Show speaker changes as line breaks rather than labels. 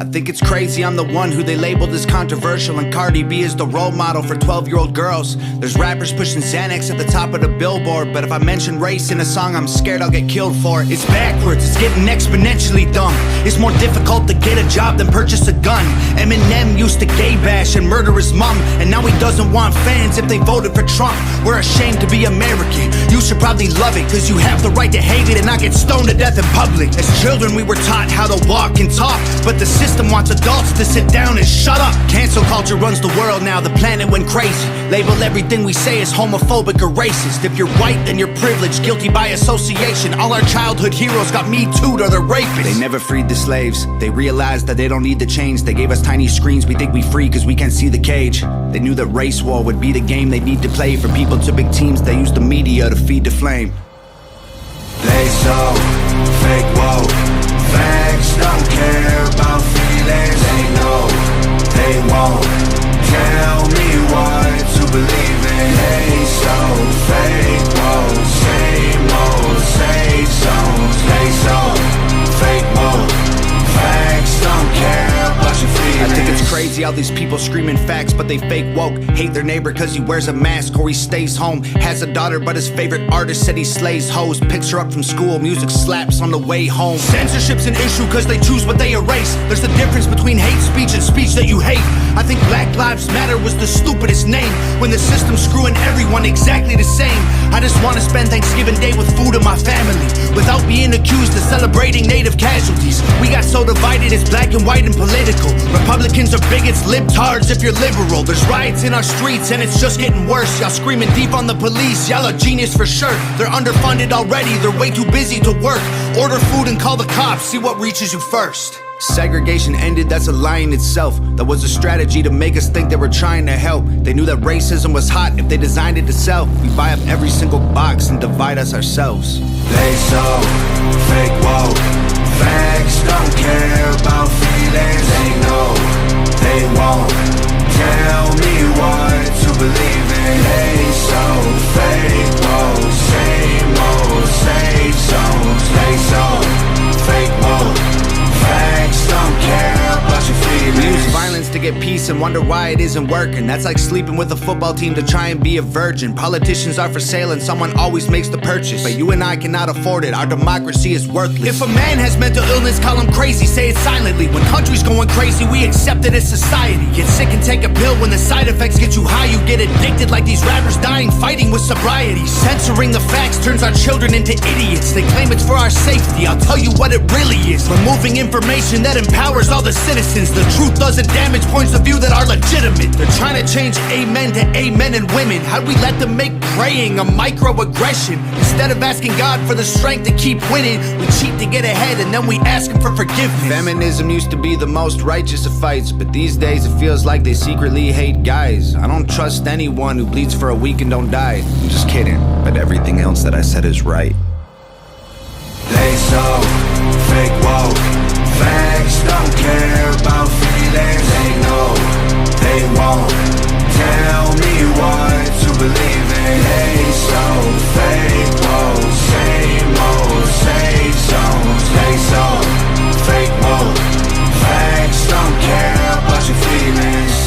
think it's crazy I'm the one who they labeled as controversial, and Cardi B is the role model for 12-year-old girls. There's rappers pushing Xanax at the top of the billboard, but if I mention race in a song, I'm scared I'll get killed for it. It's backwards, it's getting exponentially dumb. It's more difficult to get a job than purchase a gun. Eminem used to gay bash and murder his mom, and now he doesn't want fans if they voted for Trump. We're ashamed to be American. You should probably love it, cause you have the right to hate it and not get stoned to death in public. As children we were taught how to walk and talk, but the system wants adults to sit down and shut up. Cancel culture runs the world now, the planet went crazy. Label everything we say as homophobic or racist. If you're white, then you're privileged, guilty by association. All our childhood heroes got Me Too'd or they're rapists. They never freed the slaves. They realized that they don't need to change. They gave us tiny screens, we think we free cause we can't see the cage. They knew that race war would be the game they need to play. For people to big teams, they use the media to feed the flame.
They so fake woke. Facts don't care about feelings. They know they won't tell me what to believe in. They so fake woke. Same old safe zones. They so fake woke. Facts don't care about your feelings.
I think it's crazy how these people screaming facts, but they fake woke. Hate their neighbor cause he wears a mask or he stays home. Has a daughter but his favorite artist said he slays hoes. Picks her up from school, music slaps on the way home. Censorship's an issue cause they choose what they erase. There's a difference between hate speech and speech that you hate. I think Black Lives Matter was the stupidest name, when the system's screwing everyone exactly the same. I just wanna spend Thanksgiving Day with food and my family, without being accused of celebrating native casualties. We got so divided it's black and white and political. Republicans are bigots, libtards if you're liberal. There's riots in our streets and it's just getting worse. Y'all screaming deep on the police, y'all are genius for sure. They're underfunded already, they're way too busy to work. Order food and call the cops, see what reaches you first. Segregation ended, that's a lie in itself. That was a strategy to make us think they were trying to help. They knew that racism was hot if they designed it to sell. We buy up every single box and divide us ourselves.
They so fake woke. Facts don't care about feelings. They know they won't tell me what to believe in. They so fake woke. Same old safe zones. They so fake woke. Facts don't care about your feelings.
We use violence to get peace and wonder why it isn't working. That's like sleeping with a football team to try and be a virgin. Politicians are for sale and someone always makes the purchase, but you and I cannot afford it, our democracy is worthless. If a man has mental illness, call him crazy, say it silently. When country's going crazy, we accept it as society. Get sick and take a pill, when the side effects get you high, you get addicted like these rappers dying fighting with sobriety. Censoring the facts turns our children into idiots. They claim it's for our safety, I'll tell you what it really is. Removing information that empowers all the citizens. The truth doesn't damage points of view that are legitimate. They're trying to change amen to amen and women. How'd we let them make praying a microaggression? Instead of asking God for the strength to keep winning, we cheat to get ahead and then we ask him for forgiveness. Feminism used to be the most righteous of fights, but these days it feels like they secretly hate guys. I don't trust anyone who bleeds for a week and don't die. I'm just kidding, but everything else that I said is right.
They so fake woke. Facts don't care about feelings. They know they won't tell me what to believe in. They so fake woke. Same old safe zones. They so fake woke. Facts don't care about your feelings.